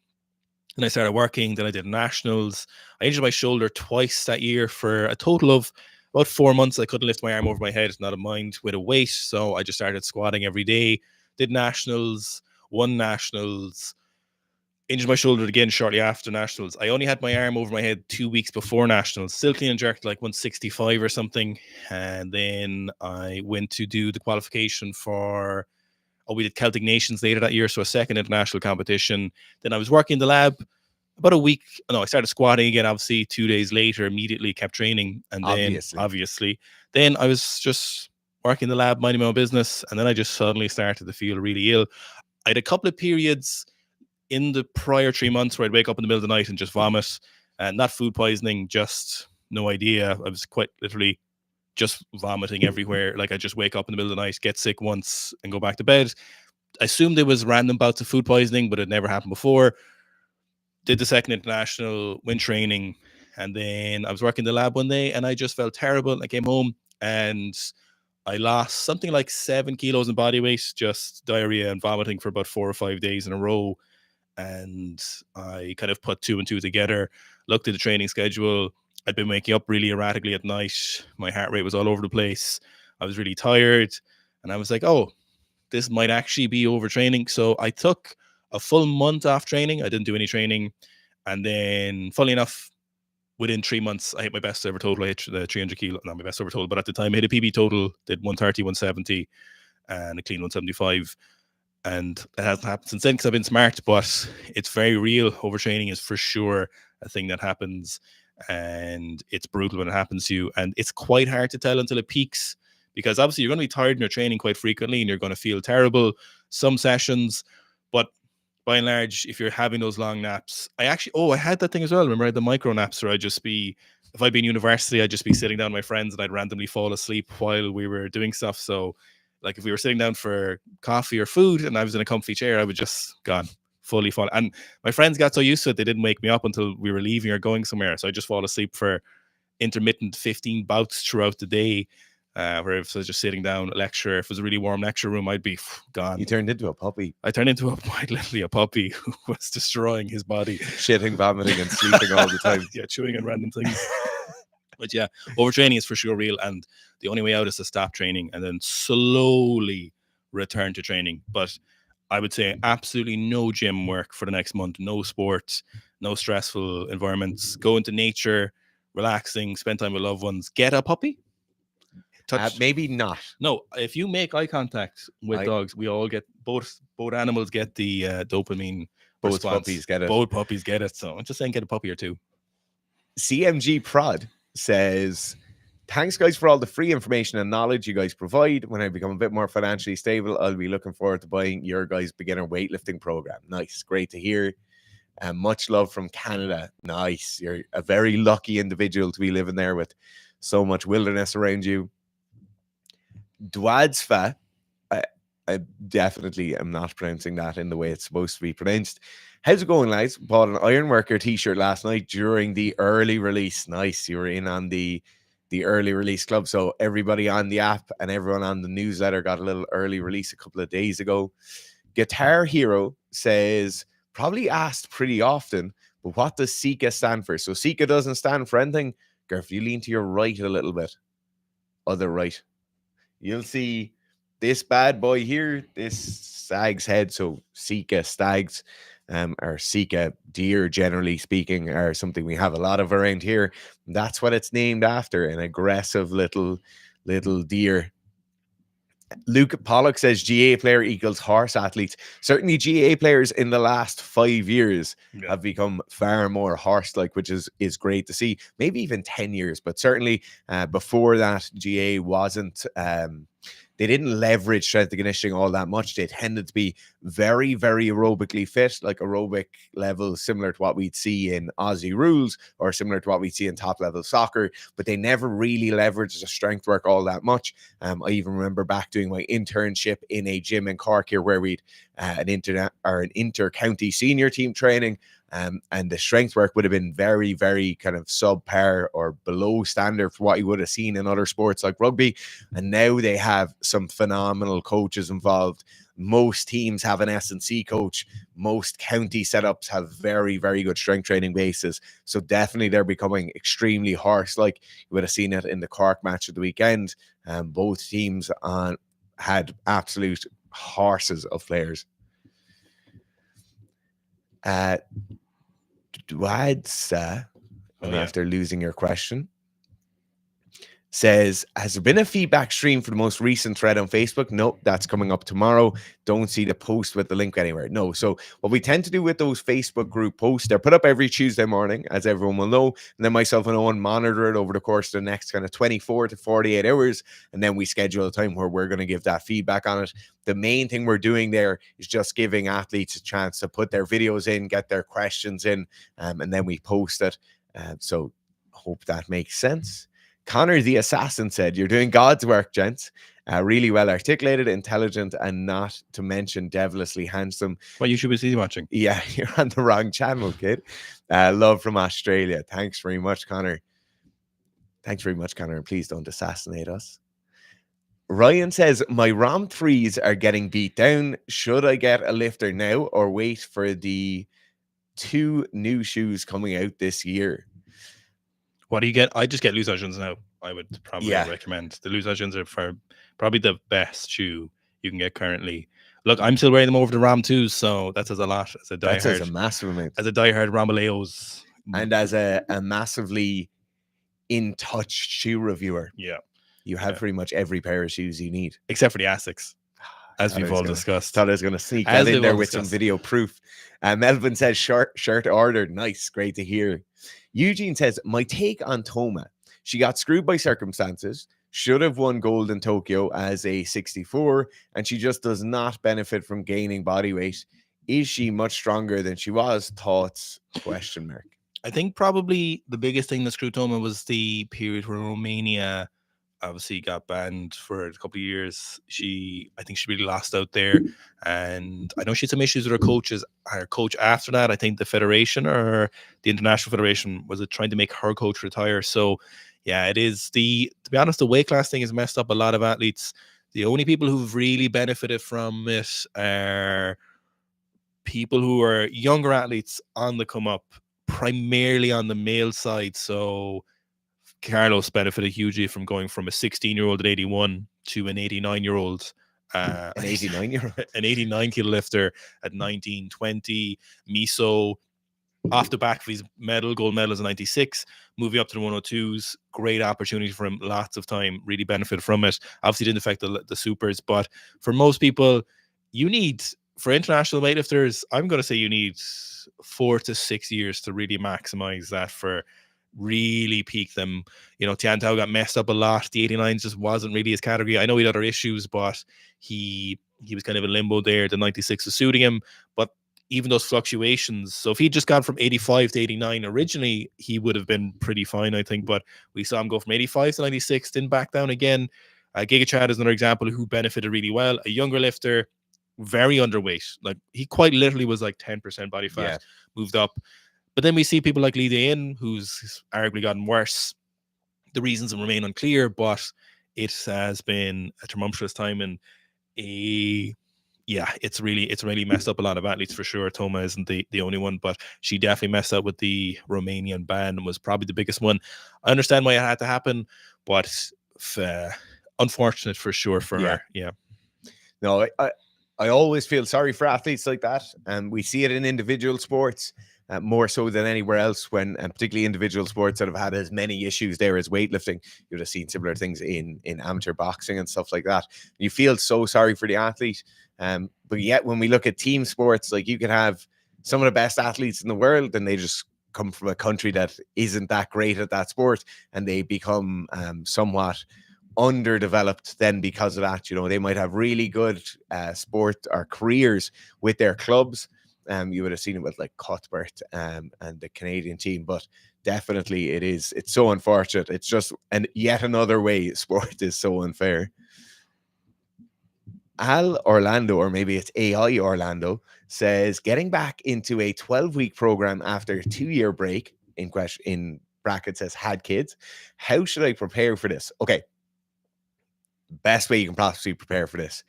Then I started working. Then I did nationals. I injured my shoulder twice that year for a total of about 4 months. I couldn't lift my arm over my head, not a mind with a weight. So I just started squatting every day. Did nationals, won nationals, injured my shoulder again shortly after nationals. I only had my arm over my head 2 weeks before nationals, still clean and jerked like 165 or something. And then I went to do the qualification for, we did Celtic Nations later that year, so a second international competition. Then I was working in the lab about a week. No, I started squatting again, obviously 2 days later, immediately kept training. And then obviously, then I was just working in the lab, minding my own business. And then I just suddenly started to feel really ill. I had a couple of periods in the prior 3 months where I'd wake up in the middle of the night and just vomit, and not food poisoning, just no idea. I was quite literally just vomiting everywhere. Like I just wake up in the middle of the night, get sick once and go back to bed. I assumed it was random bouts of food poisoning, but it never happened before. Did the second international, went training, and then I was working in the lab one day and I just felt terrible. I came home and I lost something like 7 kilos in body weight, just diarrhea and vomiting for about 4 or 5 days in a row. And I kind of put 2 and 2 together, looked at the training schedule. I'd been waking up really erratically at night. My heart rate was all over the place. I was really tired. And I was like, oh, this might actually be overtraining. So I took a full month off training. I didn't do any training. And then, funnily enough, within 3 months, I hit my best ever total. I hit the 300 kilo, not my best ever total, but at the time I hit a PB total, did 130, 170, and a clean 175. And it hasn't happened since then because I've been smart, but it's very real. Overtraining is for sure a thing that happens, and it's brutal when it happens to you. And it's quite hard to tell until it peaks, because obviously you're going to be tired in your training quite frequently and you're going to feel terrible some sessions. But by and large, if you're having those long naps, I had that thing as well. Remember, I had the micro naps where if I'd been in university, I'd just be sitting down with my friends and I'd randomly fall asleep while we were doing stuff. So like if we were sitting down for coffee or food and I was in a comfy chair, I would just fully fall. And my friends got so used to it, they didn't wake me up until we were leaving or going somewhere. So I just fall asleep for intermittent 15 bouts throughout the day. Where if I was just sitting down, a lecture, if it was a really warm lecture room, I'd be gone. You turned into a puppy. I turned into literally a puppy who was destroying his body. Shitting, vomiting, and sleeping all the time. Yeah, chewing on random things. But yeah, overtraining is for sure real. And the only way out is to stop training and then slowly return to training. But I would say absolutely no gym work for the next month, no sports, no stressful environments. Go into nature, relaxing, spend time with loved ones, get a puppy. Maybe not. No, if you make eye contact with dogs, we all get both animals get the dopamine. Both puppies get it. Both puppies get it. So I'm just saying, get a puppy or two. CMG Prod says, thanks guys for all the free information and knowledge you guys provide. When I become a bit more financially stable, I'll be looking forward to buying your guys' beginner weightlifting program. Nice, great to hear. And much love from Canada. Nice, you're a very lucky individual to be living there with so much wilderness around you. Dwadsfa, I definitely am not pronouncing that in the way it's supposed to be pronounced. How's it going, lads? Bought an Ironworker t-shirt last night during the early release. Nice, you were in on the early release club. So everybody on the app and everyone on the newsletter got a little early release a couple of days ago. Guitar Hero says, probably asked pretty often, but what does Sika stand for? So Sika doesn't stand for anything. Gareth, you lean to your right a little bit. Other right. You'll see this bad boy here, this stag's head. So Sika stags, or Sika deer, generally speaking, are something we have a lot of around here. That's what it's named after, an aggressive little deer. Luke Pollock says GA player equals horse athletes. Certainly GA players in the last 5 years have become far more horse-like, which is great to see. Maybe even 10 years, but certainly before that, GA wasn't they didn't leverage strength and conditioning all that much. They tended to be very, very aerobically fit, like aerobic levels similar to what we'd see in Aussie rules or similar to what we'd see in top level soccer, but they never really leveraged the strength work all that much. I even remember back doing my internship in a gym in Cork here where we'd an inter-county senior team training. And the strength work would have been very, very kind of subpar or below standard for what you would have seen in other sports like rugby. And now they have some phenomenal coaches involved. Most teams have an S&C coach. Most county setups have very, very good strength training bases. So definitely they're becoming extremely horse-like. You would have seen it in the Cork match of the weekend. Both teams had absolute horses of players. Dwadsa, after losing your question, says, has there been a feedback stream for the most recent thread on Facebook? No, that's coming up tomorrow. Don't see the post with the link anywhere. No. So what we tend to do with those Facebook group posts, they're put up every Tuesday morning, as everyone will know. And then myself and Owen monitor it over the course of the next kind of 24 to 48 hours. And then we schedule a time where we're going to give that feedback on it. The main thing we're doing there is just giving athletes a chance to put their videos in, get their questions in, and then we post it. So hope that makes sense. Connor the Assassin said, you're doing God's work, gents. Really well articulated, intelligent, and not to mention devilishly handsome. What YouTube is he watching? Yeah, you're on the wrong channel, kid. Love from Australia. Thanks very much, Connor. Thanks very much, Connor. And please don't assassinate us. Ryan says, my ROM 3s are getting beat down. Should I get a lifter now or wait for the 2 new shoes coming out this year? What do you get? I just get loose Oceans now. I would probably recommend the loose Oceans are for probably the best shoe you can get currently. Look, I'm still wearing them over the Ram 2s, so that says a lot as a diehard. That says a massive amount. As a diehard Rambaleos. And as a massively in touch shoe reviewer. Yeah. You have pretty much every pair of shoes you need. Except for the Asics. As we've all discussed. Thought I was going to sneak that in there with some video proof. Melvin says, shirt ordered. Nice. Great to hear. Eugene says, my take on Toma. She got screwed by circumstances. Should have won gold in Tokyo as a 64. And she just does not benefit from gaining body weight. Is she much stronger than she was? Thoughts? ? I think probably the biggest thing that screwed Toma was the period where Romania obviously got banned for a couple of years. I think she really lost out there, and I know she had some issues with her coach after that. I think the federation or the international federation was trying to make her coach retire. So yeah, it is to be honest, the weight class thing has messed up a lot of athletes. The only people who've really benefited from it are people who are younger athletes on the come up, primarily on the male side. So Carlos benefited hugely from going from a 16-year-old at 81 to an 89-year-old. An 89-year-old? An 89 kilo lifter at 19, 20. Miso, off the back of his gold medals in 96, moving up to the 102s. Great opportunity for him. Lots of time. Really benefited from it. Obviously didn't affect the supers, but for most people, for international weightlifters, I'm going to say you need 4 to 6 years to really maximize that for really peak them. Tian Tao got messed up a lot. The 89s just wasn't really his category. I know he had other issues, but he was kind of in limbo there. The 96 was suiting him, but even those fluctuations. So if he'd just gone from 85 to 89 originally, he would have been pretty fine, I think. But we saw him go from 85 to 96, then back down again. Giga Chad is another example who benefited really well. A younger lifter, very underweight. Like he quite literally was like 10% body fat, moved up. But then we see people like Lee Dae-in, who's arguably gotten worse. The reasons remain unclear, but it has been a tumultuous time, and it's really messed up a lot of athletes for sure. Toma isn't the only one, but she definitely messed up with the Romanian ban and was probably the biggest one. I understand why it had to happen, but unfortunate for sure for her. Yeah. No, I always feel sorry for athletes like that, and we see it in individual sports. More so than anywhere else, when particularly individual sports that have had as many issues there as weightlifting. You would have seen similar things in amateur boxing and stuff like that. You feel so sorry for the athlete. But yet when we look at team sports, like you could have some of the best athletes in the world and they just come from a country that isn't that great at that sport, and they become somewhat underdeveloped then because of that. You know, they might have really good sport or careers with their clubs. You would have seen it with like Cuthbert and the Canadian team, but definitely it's so unfortunate. It's just yet another way sport is so unfair. Al Orlando, or maybe it's AI Orlando, says getting back into a 12-week program after a 2-year break, in brackets says had kids. How should I prepare for this? Okay. Best way you can possibly prepare for this.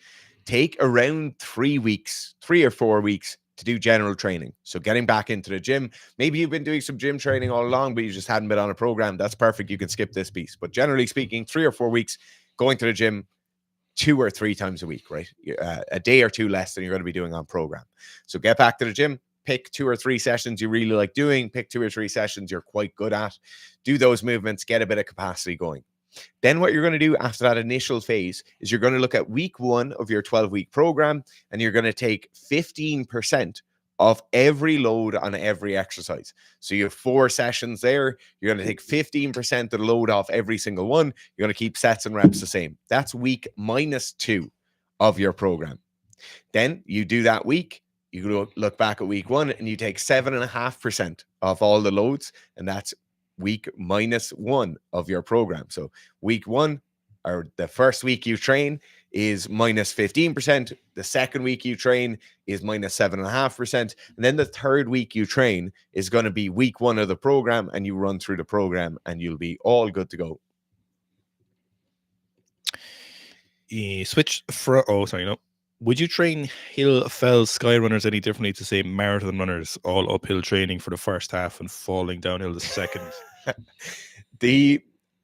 Take around 3 weeks, 3 or 4 weeks to do general training. So getting back into the gym. Maybe you've been doing some gym training all along, but you just hadn't been on a program. That's perfect. You can skip this piece. But generally speaking, 3 or 4 weeks going to the gym 2 or 3 times a week, right? A day or two less than you're going to be doing on program. So get back to the gym, pick 2 or 3 sessions you really like doing, pick 2 or 3 sessions you're quite good at, do those movements, get a bit of capacity going. Then what you're going to do after that initial phase is you're going to look at week 1 of your 12-week program, and you're going to take 15% of every load on every exercise. So you have 4 sessions there. You're going to take 15% of the load off every single one. You're going to keep sets and reps the same. That's week -2 of your program. Then you do that week. You look back at week 1 and you take 7.5% of all the loads, and that's week -1 of your program. So week 1, or the first week you train, is -15%. The second week you train is -7.5%. And then the third week you train is going to be week 1 of the program, and you run through the program and you'll be all good to go. Switch for, oh, sorry, no. Would you train hill, fell, sky runners any differently to, say, marathon runners, all uphill training for the first half and falling downhill the second?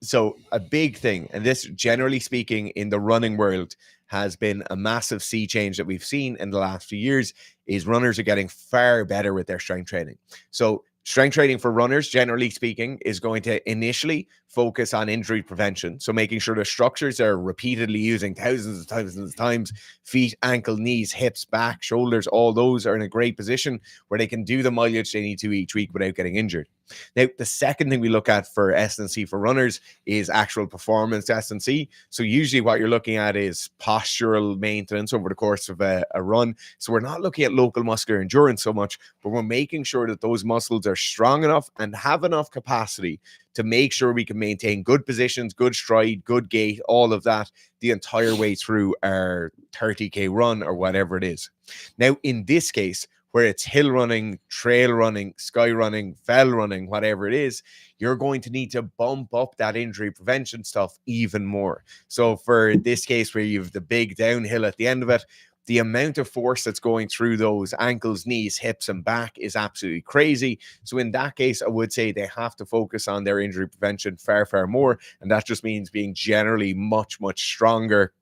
So a big thing, and this generally speaking in the running world has been a massive sea change that we've seen in the last few years, is runners are getting far better with their strength training. So strength training for runners, generally speaking, is going to initially focus on injury prevention. So making sure the structures are repeatedly using thousands of times, feet, ankle, knees, hips, back, shoulders, all those are in a great position where they can do the mileage they need to each week without getting injured. Now, the second thing we look at for S&C for runners is actual performance S&C. So usually what you're looking at is postural maintenance over the course of a run. So we're not looking at local muscular endurance so much, but we're making sure that those muscles are strong enough and have enough capacity to make sure we can maintain good positions, good stride, good gait, all of that the entire way through our 30K run or whatever it is. Now, in this case, where it's hill running, trail running, sky running, fell running, whatever it is, you're going to need to bump up that injury prevention stuff even more. So for this case where you have the big downhill at the end of it, the amount of force that's going through those ankles, knees, hips, and back is absolutely crazy. So in that case, I would say they have to focus on their injury prevention far, far more. And that just means being generally much, much stronger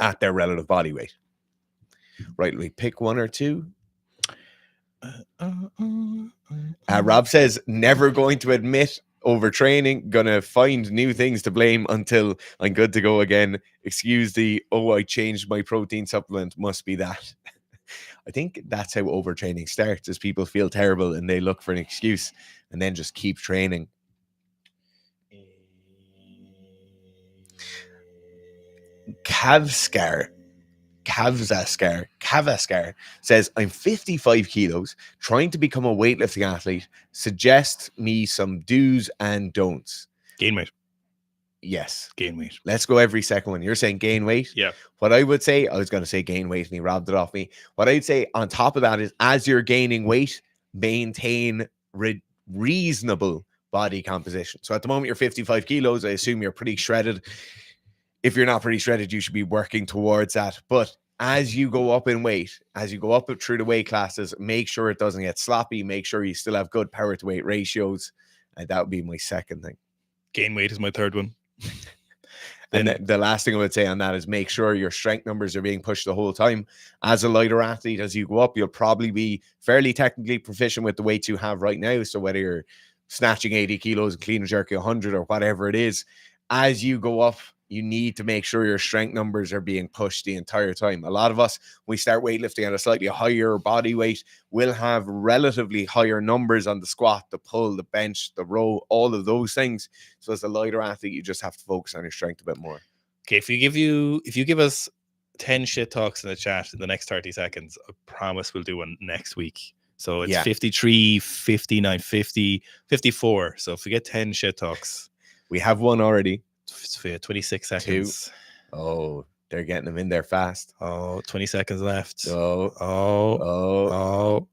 at their relative body weight. Right, we pick 1 or 2. Rob says, never going to admit overtraining, gonna find new things to blame until I'm good to go again. Excuse the, I changed my protein supplement, must be that. I think that's how overtraining starts, is people feel terrible and they look for an excuse and then just keep training. Kavaskar says, I'm 55 kilos, trying to become a weightlifting athlete. Suggest me some do's and don'ts. Gain weight. Yes. Gain weight. Let's go every second one. You're saying gain weight? Yeah. What I would say, I was going to say gain weight and he robbed it off me. What I'd say on top of that is, as you're gaining weight, maintain reasonable body composition. So at the moment you're 55 kilos. I assume you're pretty shredded. If you're not pretty shredded, you should be working towards that. But as you go up in weight, as you go up through the weight classes, make sure it doesn't get sloppy. Make sure you still have good power to weight ratios. And that would be my second thing. Gain weight is my third one. And the last thing I would say on that is make sure your strength numbers are being pushed the whole time. As a lighter athlete, as you go up, you'll probably be fairly technically proficient with the weights you have right now. So whether you're snatching 80 kilos and clean and jerking 100 or whatever it is, as you go up you need to make sure your strength numbers are being pushed the entire time. A lot of us, when we start weightlifting at a slightly higher body weight, will have relatively higher numbers on the squat, the pull, the bench, the row, all of those things. So as a lighter athlete, you just have to focus on your strength a bit more. Okay, if you give us 10 shit talks in the chat in the next 30 seconds, I promise we'll do one next week. So it's 53, 59, 50, 54. So if we get 10 shit talks, we have one already. 26 seconds. 2. Oh, they're getting them in there fast. Oh, 20 seconds left. Oh,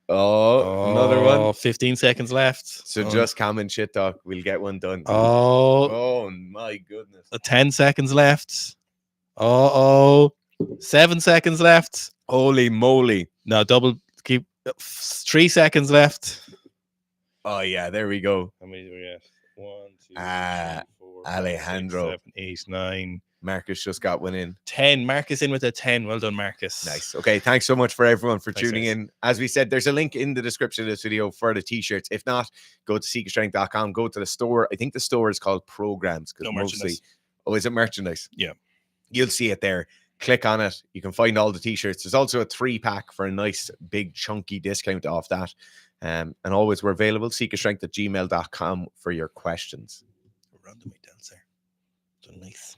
another one. 15 seconds left. So just comment shit talk. We'll get one done. Oh my goodness. 10 seconds left. 7 seconds left. Holy moly. No, double. Keep 3 seconds left. Oh yeah, there we go. How many do we have? 1, 2, 3, 4, Alejandro. 5, 6, 7, 8, 9. Marcus just got one in. 10. Marcus in with a 10. Well done, Marcus. Nice. Okay, thanks so much for everyone for tuning in. As we said, there's a link in the description of this video for the t-shirts. If not, go to sikastrength.com, go to the store. I think the store is called Programs. No merchandise. Oh, is it merchandise? Yeah. You'll see it there. Click on it. You can find all the t-shirts. There's also a 3-pack for a nice, big, chunky discount off that. And always, we're available. Sikastrength@gmail.com for your questions. Around the way down there. So nice.